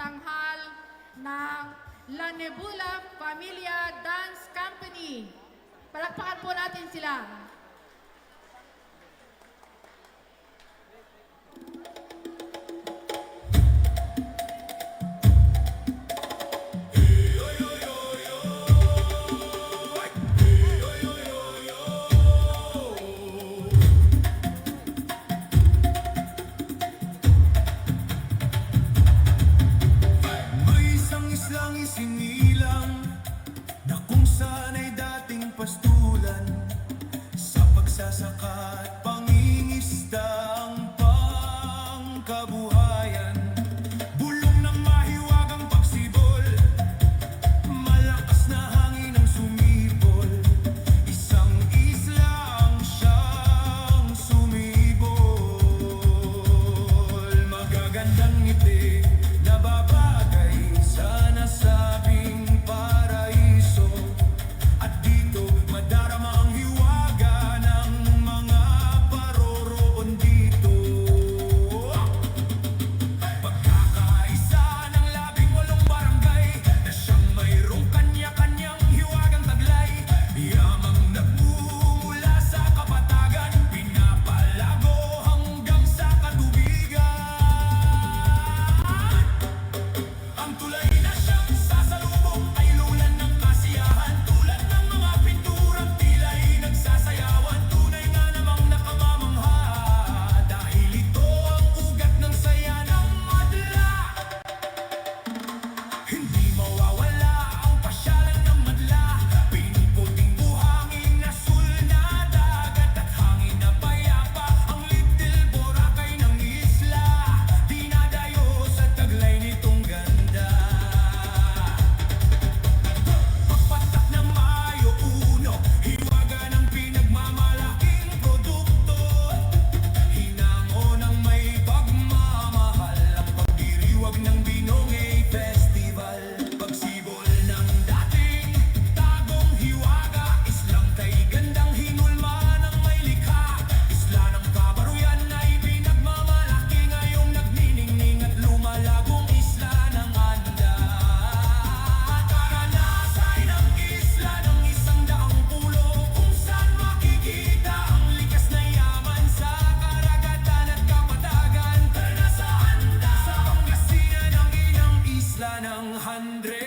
tanghal ng La Nebula Familia Dance Company. Palakpakan po natin sila. Islang isinilang na kung saan ay dating pastulan sa pagsasaka at pangingisda ang pangkabuhayan. Bulong ng mahiwagang pagsibol, malakas na hangin ang sumibol, isang isla ang siyang sumibol. Magagandang ngiti na babagay sa nasabing paraiso, at dito madarama ang hiwaga ng mga paroroon dito. Pagkakaisa ng 18 barangay na siyang mayroong kanya-kanyang hiwagang taglay, yamang nagmumula sa kapatagan, pinapalago hanggang sa katubigan. Ang tulay na siyang sasalubong ay lulan ng kasiyahan, tulad ng mga pinturang tila'y nagsasayawan. Tunay nga namang nakamamangha, dahil ito ang ugat ng saya ng madla. Hindi mawawala ang pasyalan ng madla, pinuputing buhangin, asul na dagat at hangin na payapa. Ang Little Boracay ng isla, dinadayo sa taglay nitong ganda. Pagpatak ng Mayo Uno, hiwaga ng pinagmamalaking produkto, hinango ng may pagmamahal, ang pagdiriwag ng Binongay Festival. Pagsibol ng dating tagong hiwaga, islang kay gandang hinulma ng may likha, isla ng kabaruyan ay pinagmamalaki, ngayong nagniningning at lumalagong isla ng anda. Karanasay ng isla ng 100 pulo, kung saan makikita ang likas na yaman sa karagatan at kapatagan. Nasa handa sa Pangasinan ang inyong isla ng 100.